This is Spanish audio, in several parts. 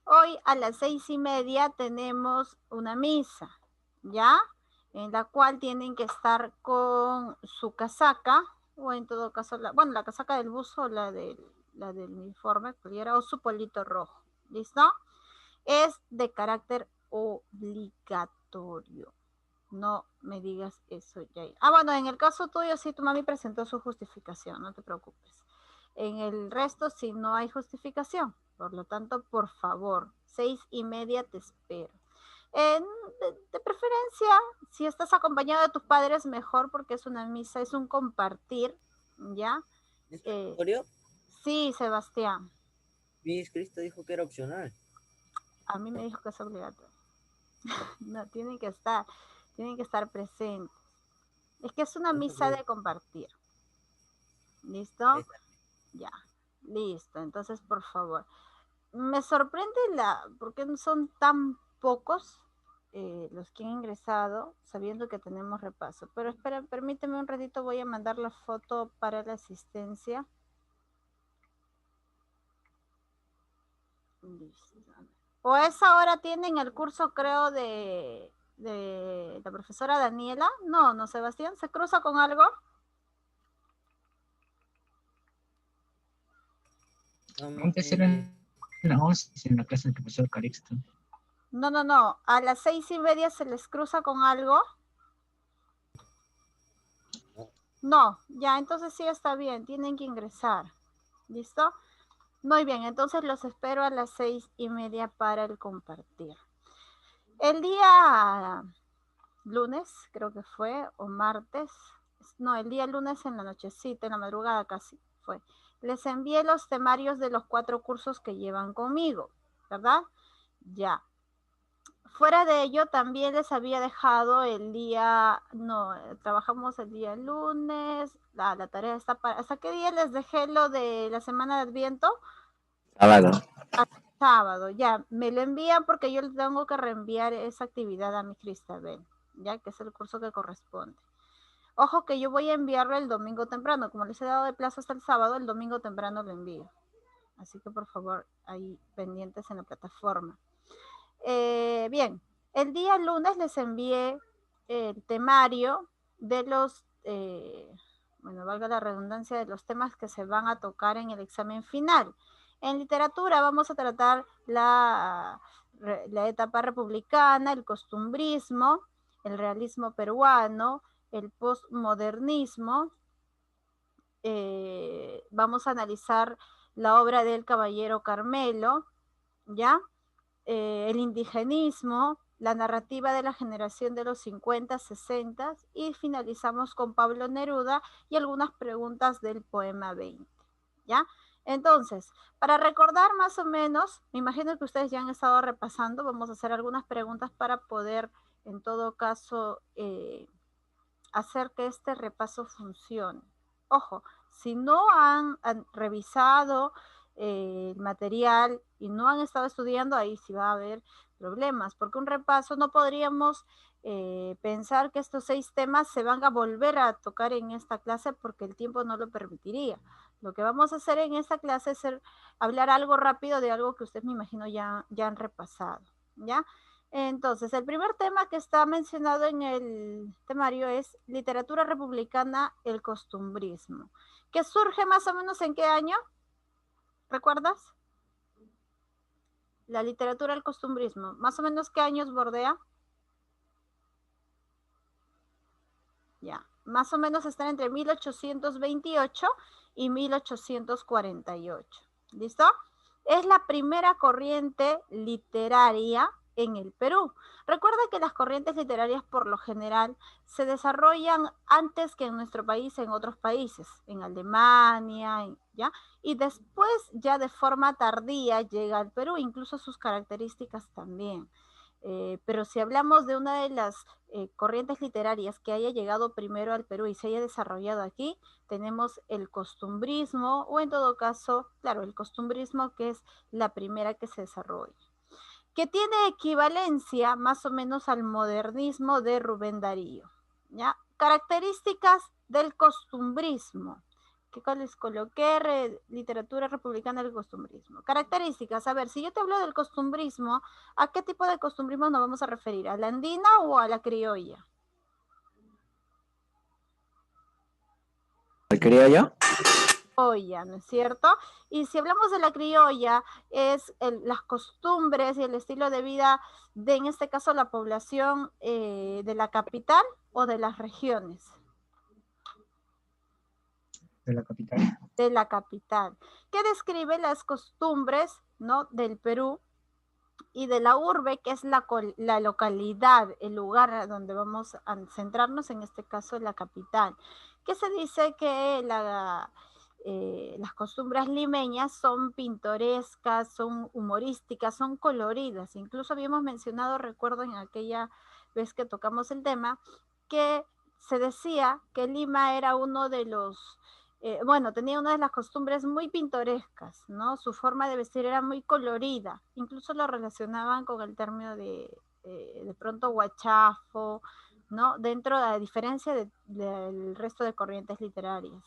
Hoy a las 6:30 tenemos una misa, ¿ya? En la cual tienen que estar con su casaca, o en todo caso, la casaca del buzo, la del uniforme, o su polito rojo, ¿listo? Es de carácter obligatorio. No me digas eso, Yair. Bueno, en el caso tuyo, sí, tu mami presentó su justificación, no te preocupes. En el resto, sí, no hay justificación. Por lo tanto, por favor, 6:30 te espero. De preferencia, si estás acompañado de tus padres, mejor, porque es una misa, es un compartir, ¿ya? ¿Es obligatorio? Sí, Sebastián. Miss Cristo dijo que era opcional. A mí me dijo que es obligatorio. No, tienen que estar presentes. Es que es una misa de compartir. ¿Listo? Ya, listo. Entonces, por favor. Me sorprende porque son tan pocos los que han ingresado, sabiendo que tenemos repaso. Pero espera, permíteme un ratito, voy a mandar la foto para la asistencia. Listo. O a esa hora tienen el curso, creo, de la profesora Daniela. No, Sebastián, ¿se cruza con algo? Antes eran las 11 en la clase del profesor Calixto. No. A las 6:30 se les cruza con algo. No, ya, entonces sí está bien, tienen que ingresar. ¿Listo? Muy bien, entonces los espero a las 6:30 para el compartir. El día lunes, creo que fue, o martes, no, el día lunes en la nochecita, en la madrugada casi fue. Les envié los temarios de los 4 cursos que llevan conmigo, ¿verdad? Ya. Fuera de ello, también les había dejado trabajamos el día lunes, la tarea está ¿hasta qué día les dejé lo de la semana de Adviento? Sábado. Sábado, ya, me lo envían porque yo le tengo que reenviar esa actividad a mi Cristabel, ya que es el curso que corresponde. Ojo que yo voy a enviarlo el domingo temprano, como les he dado de plazo hasta el sábado, el domingo temprano lo envío. Así que por favor, ahí pendientes en la plataforma. Bien, el día lunes les envié el temario de los, valga la redundancia, de los temas que se van a tocar en el examen final. En literatura vamos a tratar la etapa republicana, el costumbrismo, el realismo peruano, el postmodernismo. Vamos a analizar la obra del Caballero Carmelo, ¿ya? El indigenismo, la narrativa de la generación de los 50, 60 y finalizamos con Pablo Neruda y algunas preguntas del poema 20, ¿ya? Entonces, para recordar más o menos, me imagino que ustedes ya han estado repasando, vamos a hacer algunas preguntas para poder, en todo caso, hacer que este repaso funcione. Ojo, si no han revisado el material y no han estado estudiando, ahí sí va a haber problemas, porque un repaso no podríamos pensar que estos 6 temas se van a volver a tocar en esta clase porque el tiempo no lo permitiría. Lo que vamos a hacer en esta clase es hablar algo rápido de algo que ustedes, me imagino, ya han repasado, ¿ya? Entonces, el primer tema que está mencionado en el temario es literatura republicana, el costumbrismo, que surge más o menos ¿en qué año? ¿Recuerdas? La literatura del costumbrismo, ¿más o menos qué años bordea? Ya, más o menos están entre 1828 y 1848. ¿Listo? Es la primera corriente literaria en el Perú. Recuerda que las corrientes literarias por lo general se desarrollan antes que en nuestro país, en otros países, en Alemania, ¿ya? Y después ya de forma tardía llega al Perú, incluso sus características también. Pero si hablamos de una de las corrientes literarias que haya llegado primero al Perú y se haya desarrollado aquí, tenemos el costumbrismo, o en todo caso, claro, el costumbrismo, que es la primera que se desarrolla, que tiene equivalencia más o menos al modernismo de Rubén Darío, ¿ya? Características del costumbrismo. ¿Qué les coloqué? Literatura republicana del costumbrismo. Características. A ver, si yo te hablo del costumbrismo, ¿a qué tipo de costumbrismo nos vamos a referir? ¿A la andina o a la criolla? ¿La criolla? Criolla, ¿no es cierto? Y si hablamos de la criolla, es las costumbres y el estilo de vida de, en este caso, la población de la capital o de las regiones. De la capital. De la capital, que describe las costumbres, ¿no?, del Perú y de la urbe, que es la localidad, el lugar donde vamos a centrarnos, en este caso la capital, que se dice que las costumbres limeñas son pintorescas, son humorísticas, son coloridas. Incluso habíamos mencionado, recuerdo en aquella vez que tocamos el tema, que se decía que Lima era uno de los bueno, tenía una de las costumbres muy pintorescas, ¿no? Su forma de vestir era muy colorida, incluso lo relacionaban con el término de pronto guachafo, ¿no? Dentro de la diferencia del resto de corrientes literarias.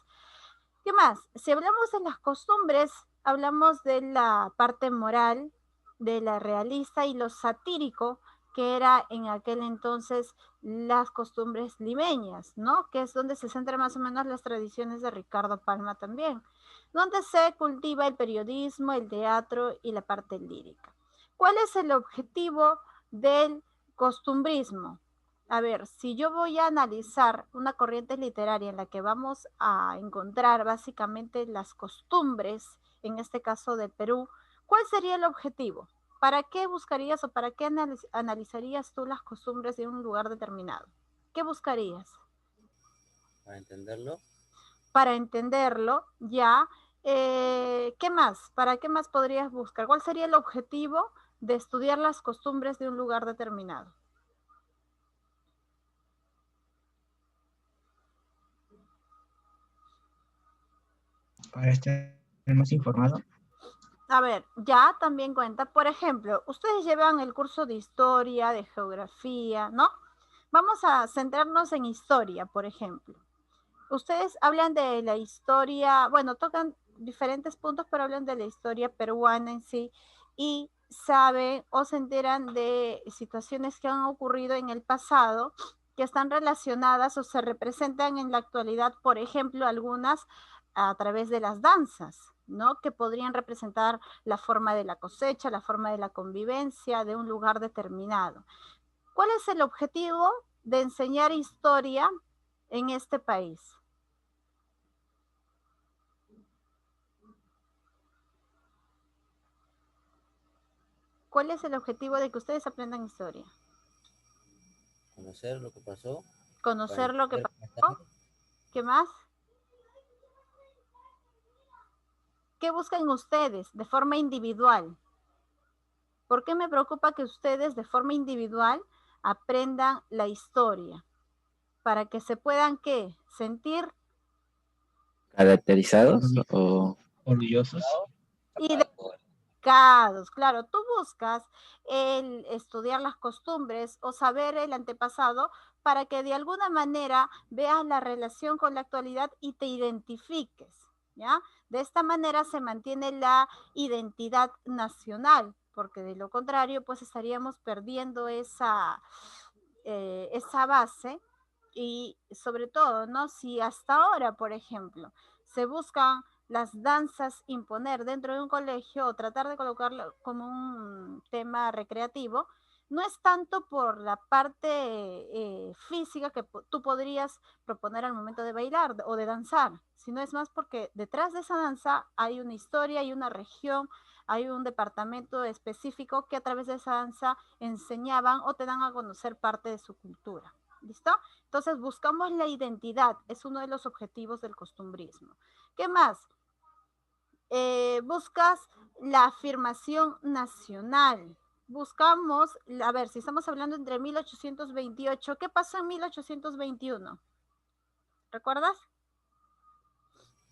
¿Qué más? Si hablamos de las costumbres, hablamos de la parte moral, de la realista y lo satírico, que era en aquel entonces las costumbres limeñas, ¿no? Que es donde se centran más o menos las tradiciones de Ricardo Palma también, donde se cultiva el periodismo, el teatro y la parte lírica. ¿Cuál es el objetivo del costumbrismo? A ver, si yo voy a analizar una corriente literaria en la que vamos a encontrar básicamente las costumbres, en este caso de Perú, ¿cuál sería el objetivo? ¿Para qué buscarías o para qué analizarías tú las costumbres de un lugar determinado? ¿Qué buscarías? Para entenderlo. Para entenderlo, ya. ¿Qué más? ¿Para qué más podrías buscar? ¿Cuál sería el objetivo de estudiar las costumbres de un lugar determinado? Para estar más informado. A ver, ya también cuenta, por ejemplo, ustedes llevan el curso de historia, de geografía, ¿no? Vamos a centrarnos en historia, por ejemplo. Ustedes hablan de la historia, bueno, tocan diferentes puntos, pero hablan de la historia peruana en sí y saben o se enteran de situaciones que han ocurrido en el pasado que están relacionadas o se representan en la actualidad, por ejemplo, algunas a través de las danzas, ¿no? Que podrían representar la forma de la cosecha, la forma de la convivencia de un lugar determinado. ¿Cuál es el objetivo de enseñar historia en este país? ¿Cuál es el objetivo de que ustedes aprendan historia? Conocer lo que pasó. Conocer lo que pasó. ¿Qué más? ¿Qué buscan ustedes de forma individual? ¿Por qué me preocupa que ustedes de forma individual aprendan la historia? Para que se puedan, ¿qué? Sentir ¿Caracterizados o orgullosos? Identificados. Claro, tú buscas el estudiar las costumbres o saber el antepasado para que de alguna manera veas la relación con la actualidad y te identifiques, ¿ya? De esta manera se mantiene la identidad nacional, porque de lo contrario, pues estaríamos perdiendo esa base y sobre todo, ¿no? Si hasta ahora, por ejemplo, se buscan las danzas imponer dentro de un colegio o tratar de colocarlo como un tema recreativo, no es tanto por la parte física que tú podrías proponer al momento de bailar o de danzar, sino es más porque detrás de esa danza hay una historia, hay una región, hay un departamento específico que a través de esa danza enseñaban o te dan a conocer parte de su cultura. ¿Listo? Entonces buscamos la identidad, es uno de los objetivos del costumbrismo. ¿Qué más? Buscas la afirmación nacional. Buscamos, a ver, si estamos hablando entre 1828, ¿qué pasó en 1821? ¿Recuerdas?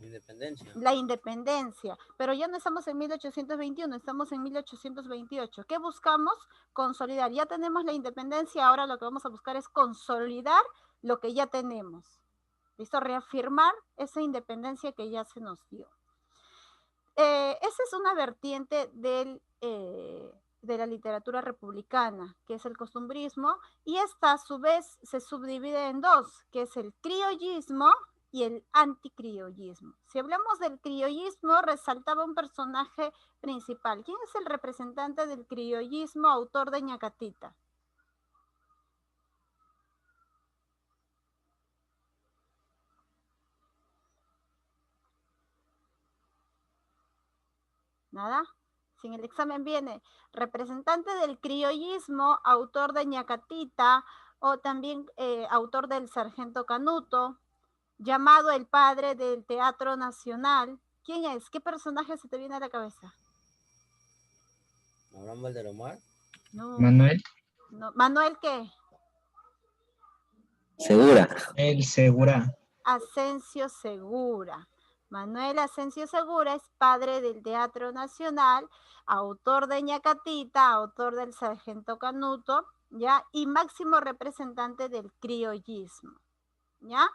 independencia? La independencia, pero ya no estamos en 1821, estamos en 1828. ¿Qué buscamos? Consolidar. Ya tenemos la independencia, ahora lo que vamos a buscar es consolidar lo que ya tenemos. ¿Listo? Reafirmar esa independencia que ya se nos dio. Esa es una vertiente de la literatura republicana, que es el costumbrismo, y esta a su vez se subdivide en dos, que es el criollismo y el anticriollismo. Si hablamos del criollismo, resaltaba un personaje principal. ¿Quién es el representante del criollismo, autor de Ñacatita? Nada. Si en el examen viene representante del criollismo, autor de Ñacatita, o también autor del Sargento Canuto, llamado el padre del Teatro Nacional. ¿Quién es? ¿Qué personaje se te viene a la cabeza? ¿Abraham Valderomar? No. Manuel. No. ¿Manuel qué? Segura. El Segura. Asensio Segura. Manuel Asensio Segura es padre del Teatro Nacional, autor de Ñacatita, autor del Sargento Canuto, ¿ya? Y máximo representante del criollismo, ¿ya?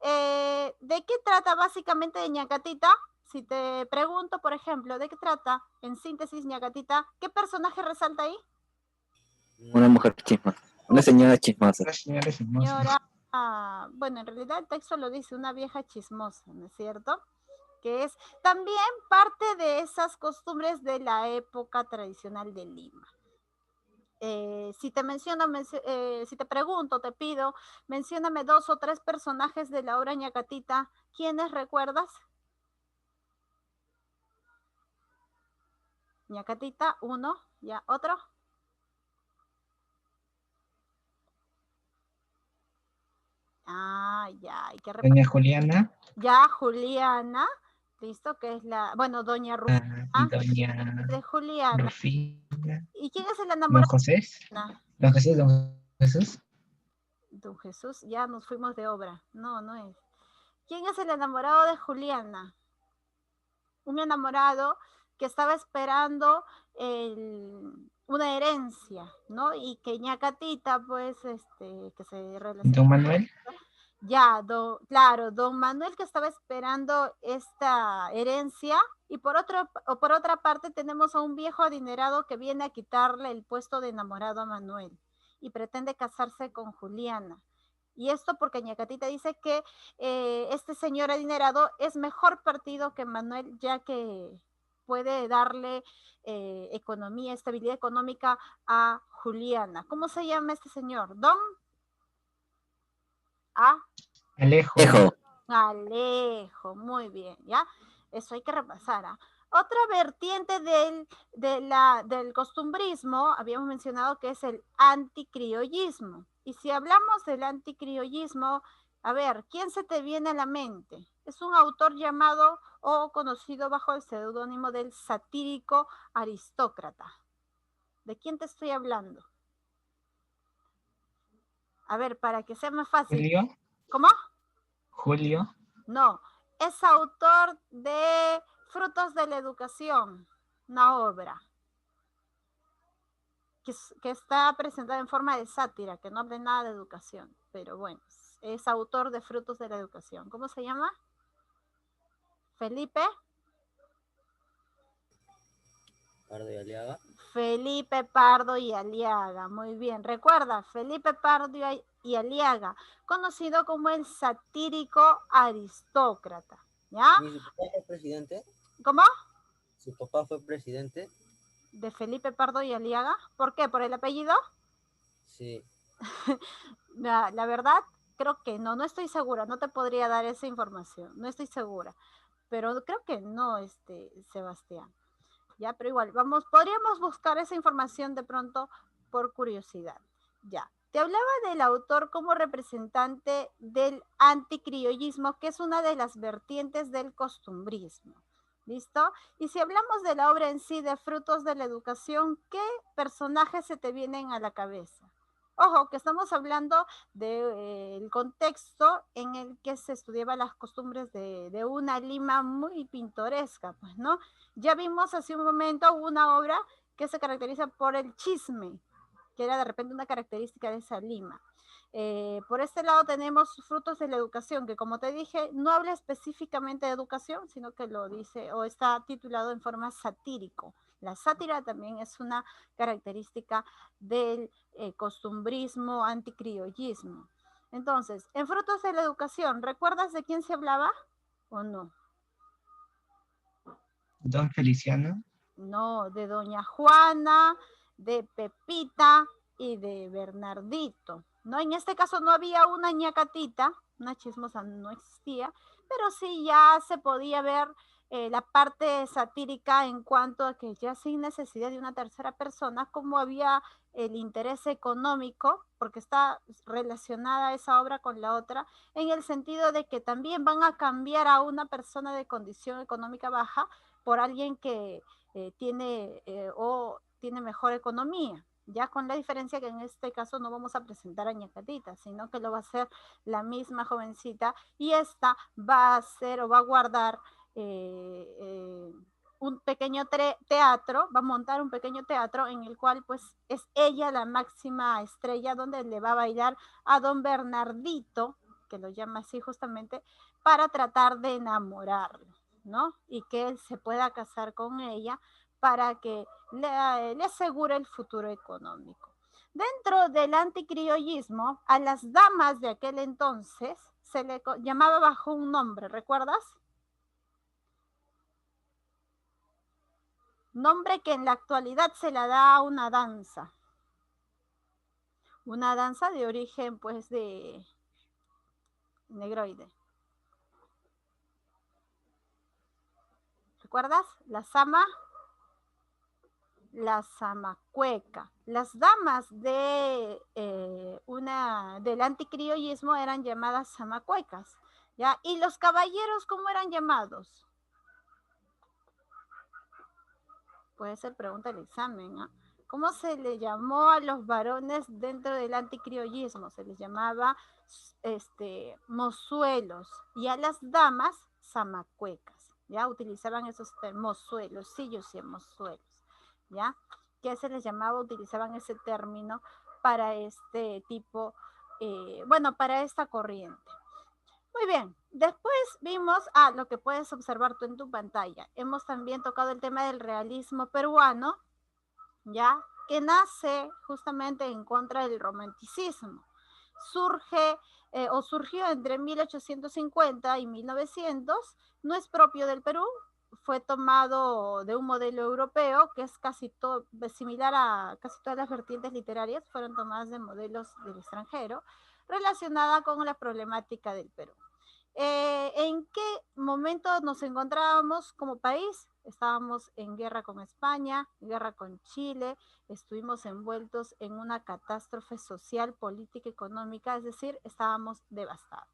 ¿De qué trata básicamente de Ñacatita? Si te pregunto, por ejemplo, ¿de qué trata en síntesis Ñacatita? ¿Qué personaje resalta ahí? Una mujer chismosa. Una señora chismosa. La señora es hermosa. Señora, bueno, en realidad el texto lo dice, una vieja chismosa, ¿no es cierto? Que es también parte de esas costumbres de la época tradicional de Lima. Si te pregunto, te pido, mencióname 2 o 3 personajes de la obra Ñacatita. ¿Quiénes recuerdas? Ñacatita, uno, ya, otro. Ah, ya, hay que Doña Juliana. Ya, Juliana, listo, que es la, doña Rufina, Y doña de Juliana. Rufina. ¿Y quién es el Don enamorado? José. Don Jesús, don Jesús. Don Jesús, ya nos fuimos de obra. No, no es. ¿Quién es el enamorado de Juliana? Un enamorado que estaba esperando una herencia, ¿no? Y que Ñacatita, pues, que se relaciona. Don Manuel. Ya, claro, don Manuel que estaba esperando esta herencia, y por otra parte tenemos a un viejo adinerado que viene a quitarle el puesto de enamorado a Manuel y pretende casarse con Juliana. Y esto porque Ñacatita dice que este señor adinerado es mejor partido que Manuel, ya que puede darle economía, estabilidad económica a Juliana. ¿Cómo se llama este señor? Don Alejo. Alejo, muy bien, ¿ya? Eso hay que repasar, ¿ah? Otra vertiente del costumbrismo, habíamos mencionado que es el anticriollismo. Y si hablamos del anticriollismo, a ver, ¿quién se te viene a la mente? Es un autor llamado o conocido bajo el seudónimo del satírico aristócrata. ¿De quién te estoy hablando? A ver, para que sea más fácil. Julio. ¿Cómo? Julio. No, es autor de Frutos de la Educación, una obra que está presentada en forma de sátira, que no habla nada de educación, pero bueno, es autor de Frutos de la Educación. ¿Cómo se llama? Felipe Pardo y Aliaga. Felipe Pardo y Aliaga, muy bien. Recuerda, Felipe Pardo y Aliaga, conocido como el satírico aristócrata, ¿ya? ¿Y su papá fue presidente? ¿Cómo? ¿Su papá fue presidente? ¿De Felipe Pardo y Aliaga? ¿Por qué? ¿Por el apellido? Sí. La verdad, creo que no estoy segura, no te podría dar esa información, no estoy segura, pero creo que no, Sebastián. Ya, pero igual, podríamos buscar esa información de pronto por curiosidad. Ya, te hablaba del autor como representante del anticriollismo, que es una de las vertientes del costumbrismo. ¿Listo? Y si hablamos de la obra en sí, de Frutos de la Educación, ¿qué personajes se te vienen a la cabeza? Ojo, que estamos hablando del contexto en el que se estudiaban las costumbres de una Lima muy pintoresca, pues, ¿no? Ya vimos hace un momento una obra que se caracteriza por el chisme, que era de repente una característica de esa Lima. Por este lado tenemos Frutos de la Educación, que como te dije, no habla específicamente de educación, sino que lo dice o está titulado en forma satírico. La sátira también es una característica del costumbrismo, anticriollismo. Entonces, en Frutos de la Educación, ¿recuerdas de quién se hablaba o no? Don Feliciano. No, de Doña Juana, de Pepita y de Bernardito. ¿No? En este caso no había una ñacatita, una chismosa no existía, pero sí ya se podía ver la parte satírica en cuanto a que ya sin necesidad de una tercera persona, como había el interés económico, porque está relacionada esa obra con la otra, en el sentido de que también van a cambiar a una persona de condición económica baja por alguien que tiene mejor economía. Ya con la diferencia que en este caso no vamos a presentar a ñacatita, sino que lo va a hacer la misma jovencita y esta va a hacer o va a guardar un pequeño teatro, va a montar un pequeño teatro en el cual pues es ella la máxima estrella donde le va a bailar a don Bernardito, que lo llama así justamente, para tratar de enamorarlo, ¿no? Y que él se pueda casar con ella para que le asegure el futuro económico. Dentro del anticriollismo, a las damas de aquel entonces se le llamaba bajo un nombre, ¿recuerdas? Nombre que en la actualidad se le da a una danza. Una danza de origen, pues, de negroide. ¿Recuerdas? La sama, la zamacueca. Las damas de del anticriollismo eran llamadas zamacuecas, ¿ya? Y los caballeros, ¿cómo eran llamados? Puede ser pregunta del examen, ¿no? ¿Cómo se le llamó a los varones dentro del anticriollismo? Se les llamaba mozuelos, y a las damas zamacuecas, ¿ya? Utilizaban esos mozuelos, sillos y mozuelos, ¿ya? ¿Qué se les llamaba? Utilizaban ese término para este tipo, bueno, para esta corriente. Muy bien, después vimos lo que puedes observar tú en tu pantalla. Hemos también tocado el tema del realismo peruano, ¿ya? Que nace justamente en contra del romanticismo. Surgió entre 1850 y 1900, no es propio del Perú, fue tomado de un modelo europeo que es casi similar a casi todas las vertientes literarias, fueron tomadas de modelos del extranjero, relacionada con la problemática del Perú. ¿En qué momento nos encontrábamos como país? Estábamos en guerra con España, guerra con Chile, estuvimos envueltos en una catástrofe social, política, económica, es decir, estábamos devastados.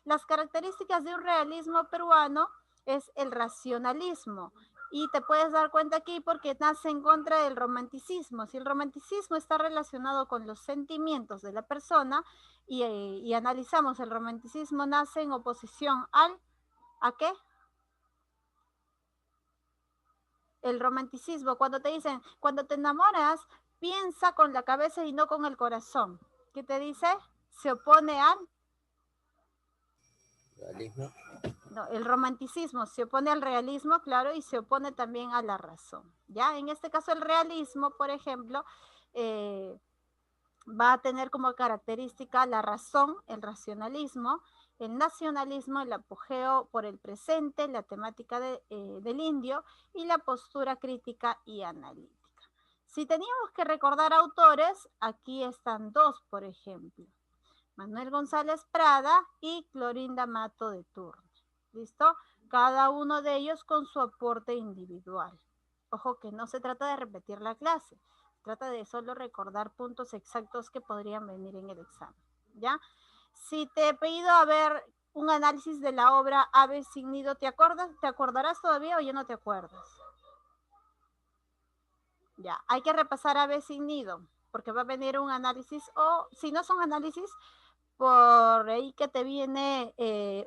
Las características de un realismo peruano es el racionalismo, y te puedes dar cuenta aquí porque nace en contra del romanticismo. Si el romanticismo está relacionado con los sentimientos de la persona y analizamos, el romanticismo nace en oposición ¿a qué? El romanticismo, cuando te dicen, cuando te enamoras, piensa con la cabeza y no con el corazón. ¿Qué te dice? Se opone al realismo. No, el romanticismo se opone al realismo, claro, y se opone también a la razón, ¿ya? En este caso el realismo, por ejemplo, va a tener como característica la razón, el racionalismo, el nacionalismo, el apogeo por el presente, la temática del indio y la postura crítica y analítica. Si teníamos que recordar autores, aquí están dos, por ejemplo. Manuel González Prada y Clorinda Mato de Turno. ¿Listo? Cada uno de ellos con su aporte individual. Ojo que no se trata de repetir la clase, se trata de solo recordar puntos exactos que podrían venir en el examen, ¿ya? Si te he pedido a ver un análisis de la obra Ave sin nido, ¿te acuerdas? ¿Te acordarás todavía o ya no te acuerdas? Ya, hay que repasar Ave sin nido, porque va a venir un análisis, o si no son análisis, por ahí que te viene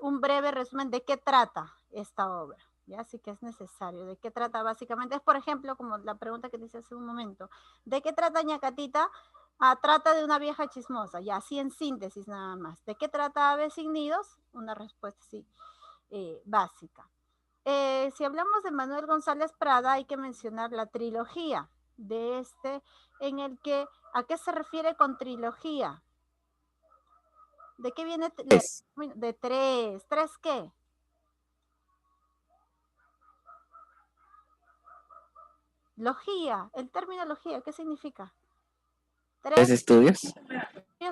un breve resumen de qué trata esta obra, ¿ya? Así que es necesario. ¿De qué trata? Básicamente es, por ejemplo, como la pregunta que te hice hace un momento, ¿de qué trata ñacatita? Ah, trata de una vieja chismosa, ya así en síntesis nada más. ¿De qué trata Aves sin nidos? Una respuesta así, básica. Si hablamos de Manuel González Prada, hay que mencionar la trilogía de este, en el que, ¿a qué se refiere con trilogía? ¿De qué viene? Es. De tres. ¿Tres qué? Logía, el término logía, ¿qué significa? ¿Tres estudios?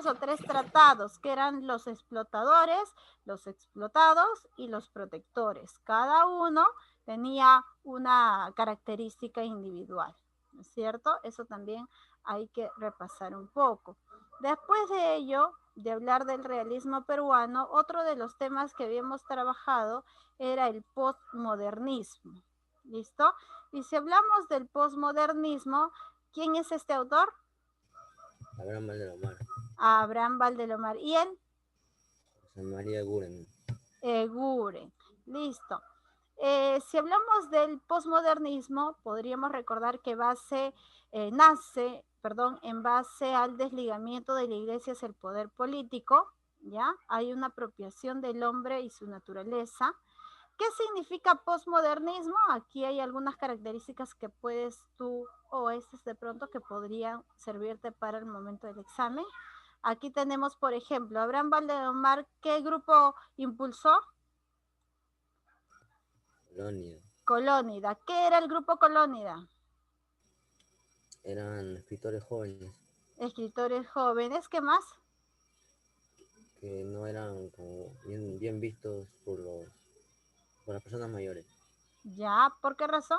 O tres tratados, que eran los explotadores, los explotados y los protectores. Cada uno tenía una característica individual, ¿no es cierto? Eso también hay que repasar un poco. Después de ello, de hablar del realismo peruano, otro de los temas que habíamos trabajado era el postmodernismo. ¿Listo? Y si hablamos del postmodernismo, ¿quién es este autor? Abraham Valdelomar. Abraham Valdelomar. ¿Y él? José María Eguren. Eguren. Listo. Si hablamos del posmodernismo, podríamos recordar que nace en base al desligamiento de la iglesia hacia el poder político, ¿ya? Hay una apropiación del hombre y su naturaleza. ¿Qué significa posmodernismo? Aquí hay algunas características que puedes tú o estas de pronto que podrían servirte para el momento del examen. Aquí tenemos, por ejemplo, Abraham Valdelomar, ¿qué grupo impulsó? Colónida. Colónida. ¿Qué era el grupo Colónida? Eran escritores jóvenes Escritores jóvenes, ¿qué más? que no eran como bien vistos por las personas mayores, Ya, ¿por qué razón?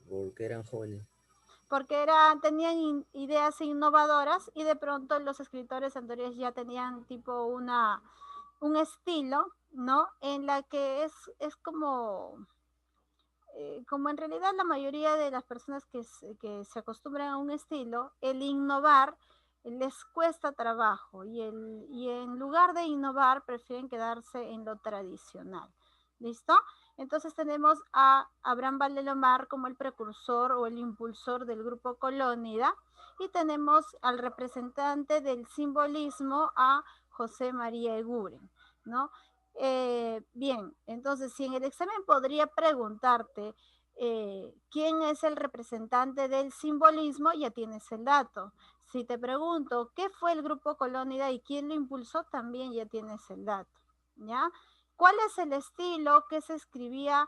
porque eran jóvenes. Porque tenían ideas innovadoras y de pronto los escritores anteriores ya tenían tipo un estilo, ¿no? En la que es como en realidad la mayoría de las personas que se acostumbran a un estilo, el innovar les cuesta trabajo y en lugar de innovar prefieren quedarse en lo tradicional. ¿Listo? Entonces tenemos a Abraham Valdelomar como el precursor o el impulsor del grupo Colónida y tenemos al representante del simbolismo a José María Eguren, ¿no? Bien, entonces si en el examen podría preguntarte quién es el representante del simbolismo, ya tienes el dato. Si te pregunto qué fue el grupo Colónida y quién lo impulsó, también ya tienes el dato, ¿ya? ¿Cuál es el estilo que se escribía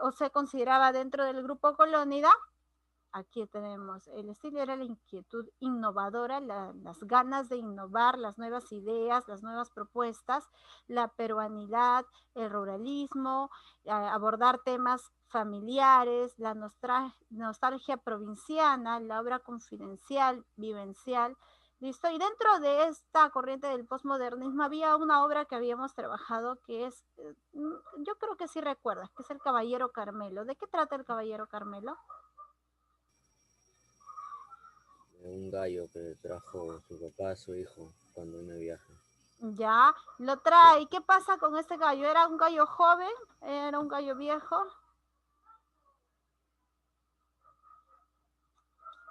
o se consideraba dentro del grupo Colónida? Aquí tenemos, el estilo era la inquietud innovadora, las ganas de innovar, las nuevas ideas, las nuevas propuestas, la peruanidad, el ruralismo, abordar temas familiares, la nostalgia provinciana, la obra confidencial, vivencial. ¿Listo? Y dentro de esta corriente del posmodernismo había una obra que habíamos trabajado que es, yo creo que sí recuerdas, que es El Caballero Carmelo. ¿De qué trata El Caballero Carmelo? Un gallo que trajo su papá a su hijo cuando vino de viaje. Ya, lo trae. ¿Qué pasa con este gallo? ¿Era un gallo joven? ¿Era un gallo viejo?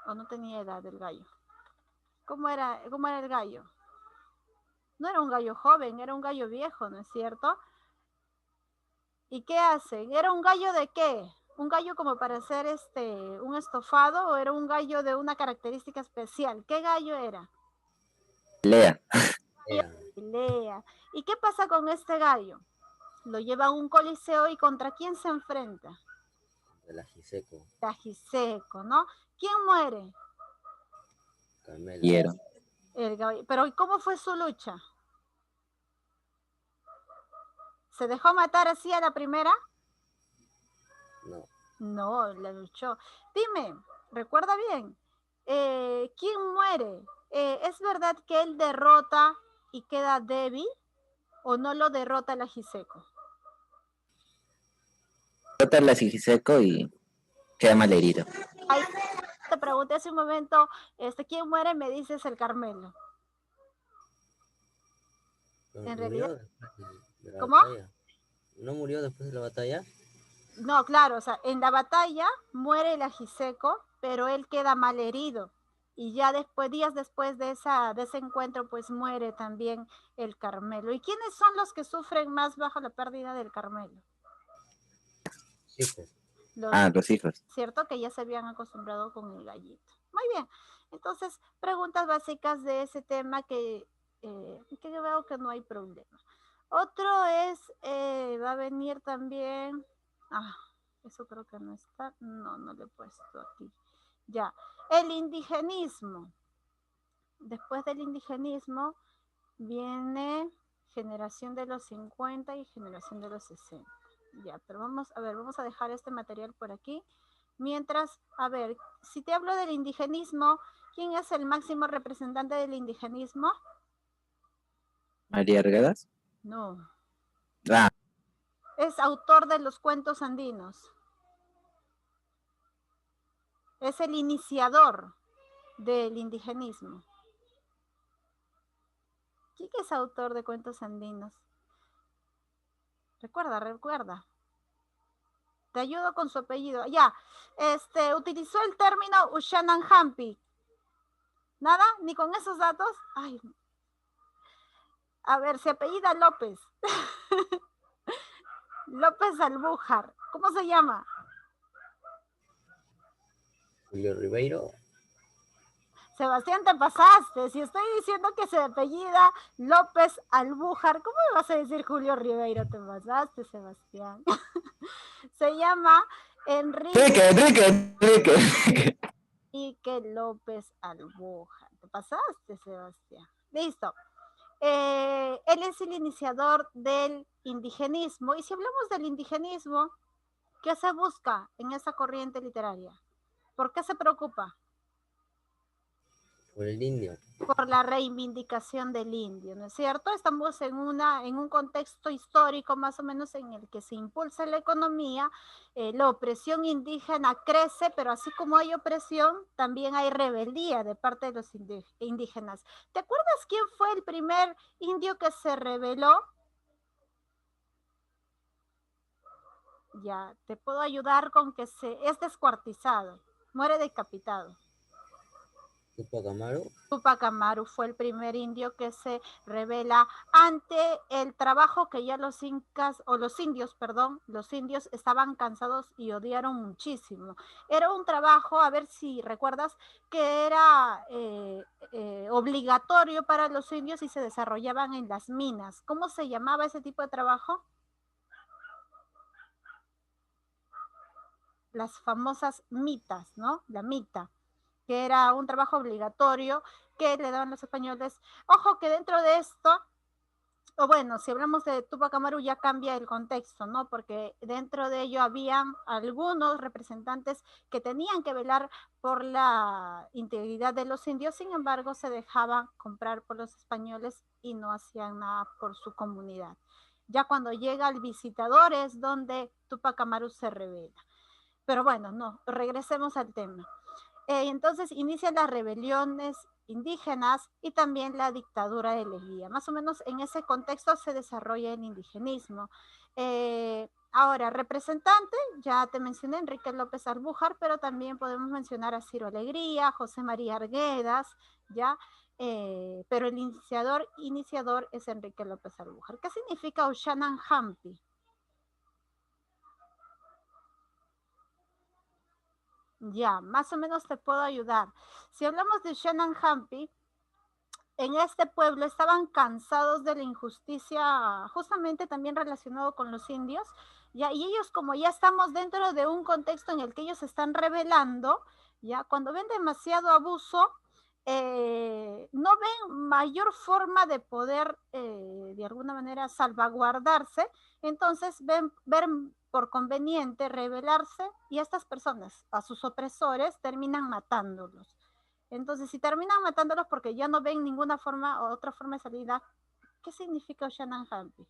¿O no tenía edad el gallo? ¿Cómo era el gallo? No era un gallo joven, era un gallo viejo, ¿no es cierto? ¿Y qué hacen? ¿Era un gallo de qué? ¿Un gallo como para hacer un estofado o era un gallo de una característica especial? ¿Qué gallo era? Lea. Lea. ¿Y qué pasa con este gallo? Lo lleva a un coliseo y ¿contra quién se enfrenta? De la Giseco. La Giseco, ¿no? ¿Quién muere? Carmelo. Quiero. El gallo. Pero ¿y cómo fue su lucha? ¿Se dejó matar así a la primera? No. No, la luchó. Dime, recuerda bien, ¿quién muere? ¿Es verdad que él derrota y queda débil o no lo derrota la Giseco? Trata la Sigiseco y queda mal herido. Ahí te pregunté hace un momento, ¿quién muere? Me dices el Carmelo. No, En ¿murió realidad, después de la ¿cómo? batalla? ¿No murió después de la batalla? No, claro, o sea, en la batalla muere el ajiseco, pero él queda mal herido. Y ya después, días después de ese encuentro, pues muere también el Carmelo. ¿Y quiénes son los que sufren más bajo la pérdida del Carmelo? Hijos. Los hijos. ¿Cierto? Que ya se habían acostumbrado con el gallito. Muy bien. Entonces, preguntas básicas de ese tema que veo que no hay problema. Otro es, va a venir también, eso creo que no está, no lo he puesto aquí. Ya, el indigenismo. Después del indigenismo viene generación de los 50 y generación de los 60. Ya, pero vamos a dejar este material por aquí. Mientras, a ver, si te hablo del indigenismo, ¿quién es el máximo representante del indigenismo? María Arguedas. No. Ah. Es autor de los cuentos andinos. Es el iniciador del indigenismo. ¿Quién es autor de cuentos andinos? Recuerda. Te ayudo con su apellido. Ya, utilizó el término Ushananhampi. ¿Nada? ¿Ni con esos datos? Ay. A ver, se apellida López. López Albújar. ¿Cómo se llama? Julio Ribeiro. Sebastián, te pasaste. Si estoy diciendo que se apellida López Albújar, ¿cómo me vas a decir Julio Ribeiro? Te pasaste, Sebastián. Se llama Enrique López Albújar. Te pasaste, Sebastián. Listo. Él es el iniciador del indigenismo. Y si hablamos del indigenismo, ¿qué se busca en esa corriente literaria? ¿Por qué se preocupa? Por el indio. Por la reivindicación del indio, ¿no es cierto? Estamos en un contexto histórico más o menos en el que se impulsa la economía, la opresión indígena crece, pero así como hay opresión, también hay rebeldía de parte de los indígenas. ¿Te acuerdas quién fue el primer indio que se rebeló? Ya, te puedo ayudar con que es descuartizado, muere decapitado. Tupac Amaru. Tupac Amaru fue el primer indio que se rebela ante el trabajo que ya los indios estaban cansados y odiaron muchísimo. Era un trabajo, a ver si recuerdas, que era obligatorio para los indios y se desarrollaban en las minas. ¿Cómo se llamaba ese tipo de trabajo? Las famosas mitas, ¿no? La mita, que era un trabajo obligatorio que le daban los españoles. Ojo que dentro de esto, o bueno, si hablamos de Tupac Amaru ya cambia el contexto, ¿no? Porque dentro de ello habían algunos representantes que tenían que velar por la integridad de los indios, sin embargo se dejaban comprar por los españoles y no hacían nada por su comunidad. Ya cuando llega el visitador es donde Tupac Amaru se revela. Pero bueno, no, regresemos al tema. Entonces inician las rebeliones indígenas y también la dictadura de Leguía. Más o menos en ese contexto se desarrolla el indigenismo. Ahora, representante, ya te mencioné Enrique López Albújar, pero también podemos mencionar a Ciro Alegría, José María Arguedas, ¿ya? Pero el iniciador es Enrique López Albújar. ¿Qué significa Ushananhampi? Ya, más o menos te puedo ayudar. Si hablamos de Ushananhampi, en este pueblo estaban cansados de la injusticia, justamente también relacionado con los indios, ya, y ellos como ya estamos dentro de un contexto en el que ellos se están rebelando, ya, cuando ven demasiado abuso, no ven mayor forma de poder, de alguna manera, salvaguardarse, entonces ven por conveniente rebelarse y a estas personas, a sus opresores, terminan matándolos. Entonces, si terminan matándolos porque ya no ven ninguna forma o otra forma de salida, ¿qué significa Ushananhampi?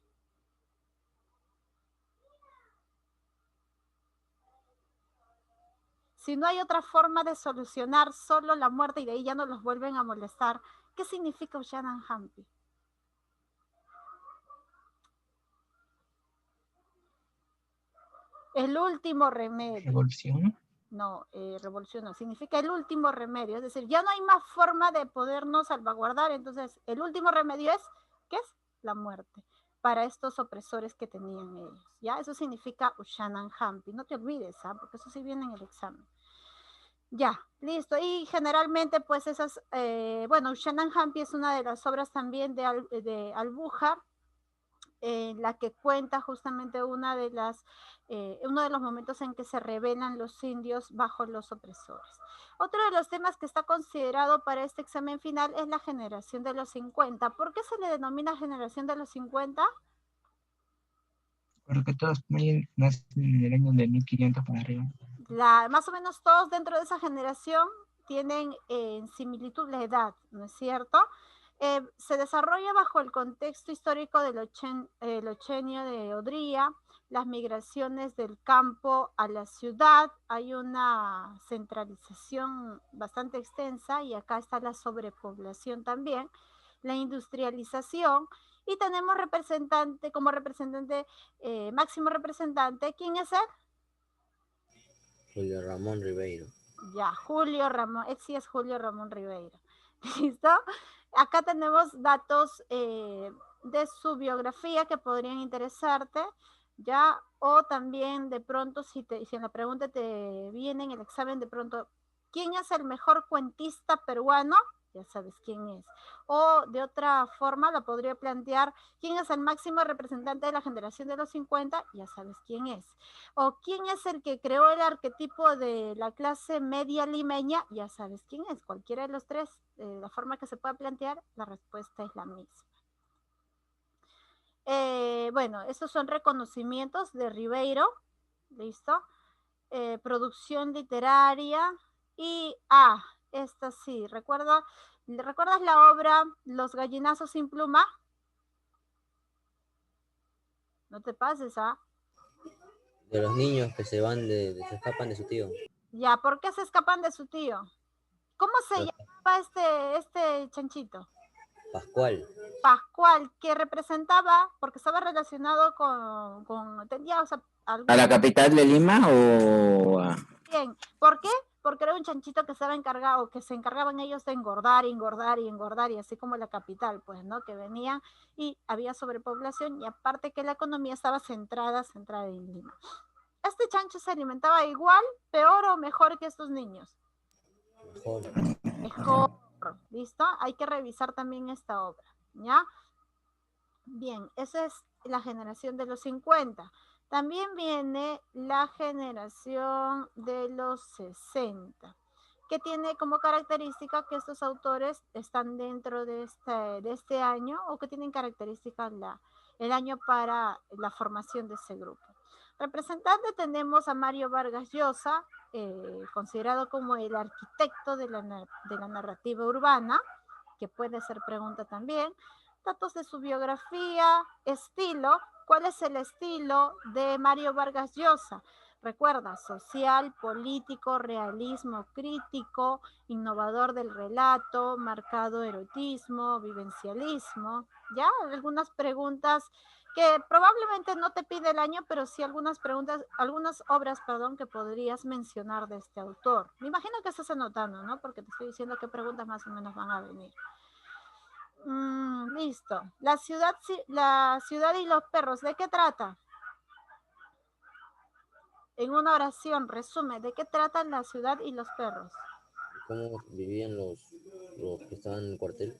Si no hay otra forma de solucionar solo la muerte y de ahí ya no los vuelven a molestar, ¿qué significa Ushananhampi? El último remedio. Revolución. No, revolución no, significa el último remedio, es decir, ya no hay más forma de podernos salvaguardar, entonces el último remedio es, ¿qué es? La muerte, para estos opresores que tenían ellos, ¿ya? Eso significa Ushanan Hampi, no te olvides, ¿ah? Porque eso sí viene en el examen. Ya, listo, y generalmente pues esas, bueno, Ushanan Hampi es una de las obras también de Albujar, en la que cuenta justamente uno de los momentos en que se rebelan los indios bajo los opresores. Otro de los temas que está considerado para este examen final es la generación de los 50. ¿Por qué se le denomina generación de los 50? Porque todos nacen en el año de 1500 para arriba. Más o menos todos dentro de esa generación tienen similitud de edad, ¿no es cierto? Se desarrolla bajo el contexto histórico del ochenio de Odría, las migraciones del campo a la ciudad, hay una centralización bastante extensa y acá está la sobrepoblación también, la industrialización, y tenemos como representante, máximo representante, ¿quién es él? Julio Ramón Ribeiro. Ya, Julio Ramón, sí es Julio Ramón Ribeiro. ¿Listo? Acá tenemos datos de su biografía que podrían interesarte, ¿ya? O también de pronto, si en la pregunta te viene en el examen, de pronto, ¿quién es el mejor cuentista peruano? Ya sabes quién es. O de otra forma la podría plantear, ¿quién es el máximo representante de la generación de los 50? Ya sabes quién es. O quién es el que creó el arquetipo de la clase media limeña, ya sabes quién es. Cualquiera de los tres, la forma que se pueda plantear, la respuesta es la misma. Bueno, estos son reconocimientos de Ribeiro, ¿listo? Producción literaria y, esta sí, ¿recuerdas la obra Los gallinazos sin pluma? No te pases, ¿ah? De los niños que se escapan de su tío. Ya, ¿por qué se escapan de su tío? ¿Cómo se llamaba este chanchito? Pascual. Pascual, que representaba, porque estaba relacionado tenía, o sea, ¿A la capital de Lima o a... Bien, ¿por qué? Porque era un chanchito que estaba encargado, que se encargaban ellos de engordar, engordar y engordar, y así como la capital, pues, ¿no? Que venían y había sobrepoblación, y aparte que la economía estaba centrada en Lima. ¿Este chancho se alimentaba igual, peor o mejor que estos niños? Mejor, ¿listo? Hay que revisar también esta obra, ¿ya? Bien, esa es la generación de los 50. También viene la generación de los 60, que tiene como característica que estos autores están dentro de este año, o que tienen características el año para la formación de ese grupo. Representante tenemos a Mario Vargas Llosa, considerado como el arquitecto de la narrativa urbana, que puede ser pregunta también. Datos de su biografía, estilo. ¿Cuál es el estilo de Mario Vargas Llosa? Recuerda, social, político, realismo crítico, innovador del relato, marcado erotismo, vivencialismo. Ya, algunas preguntas que probablemente no te pide el año, pero sí algunas obras, que podrías mencionar de este autor. Me imagino que estás anotando, ¿no? Porque te estoy diciendo qué preguntas más o menos van a venir. Listo. La ciudad y los perros, ¿de qué trata? En una oración, resume, ¿de qué tratan la ciudad y los perros? ¿Cómo vivían los que estaban en el cuartel?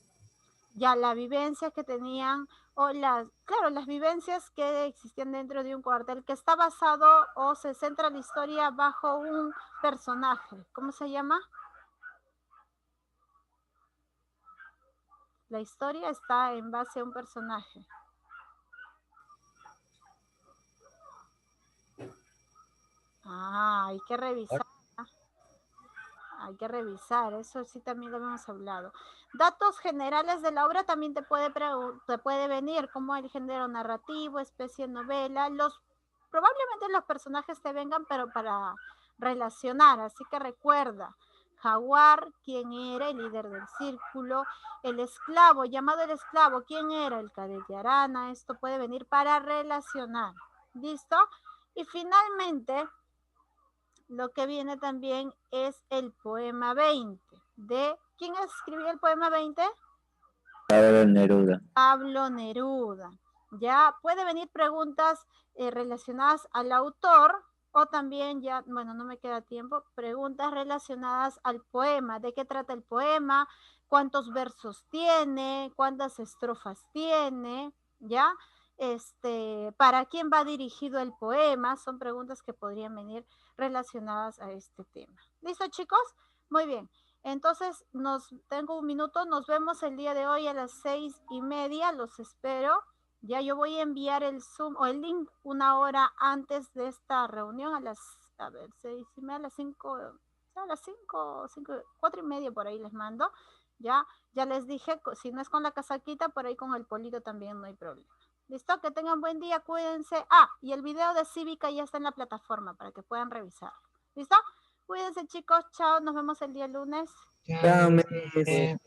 Ya, la vivencia que tenían, las vivencias que existían dentro de un cuartel, que está basado o se centra la historia bajo un personaje. ¿Cómo se llama? La historia está en base a un personaje. Hay que revisar. Hay que revisar, eso sí también lo hemos hablado. Datos generales de la obra también te puede venir, como el género narrativo, especie novela. Probablemente los personajes te vengan, pero para relacionar, así que recuerda. Jaguar, ¿quién era? El líder del círculo. El esclavo, llamado el esclavo, ¿quién era? El cadete Arana. Esto puede venir para relacionar. ¿Listo? Y finalmente, lo que viene también es el poema 20. ¿Quién escribió el poema 20? Pablo Neruda. Pablo Neruda. Ya puede venir preguntas relacionadas al autor o también ya, bueno, no me queda tiempo, preguntas relacionadas al poema. ¿De qué trata el poema? ¿Cuántos versos tiene? ¿Cuántas estrofas tiene? ¿Ya? ¿Para quién va dirigido el poema? Son preguntas que podrían venir relacionadas a este tema. ¿Listo, chicos? Muy bien. Entonces, tengo un minuto, nos vemos el día de hoy a las 6:30, los espero. Ya yo voy a enviar el Zoom o el link una hora antes de esta reunión, a las 6:30, a las 5, a las 5, 4:30 por ahí les mando. Ya les dije, si no es con la casaquita, por ahí con el polito también no hay problema. ¿Listo? Que tengan buen día, cuídense. Y el video de Cívica ya está en la plataforma para que puedan revisar. ¿Listo? Cuídense, chicos. Chao. Nos vemos el día lunes. Ya, Chao, ya. Miss. Este,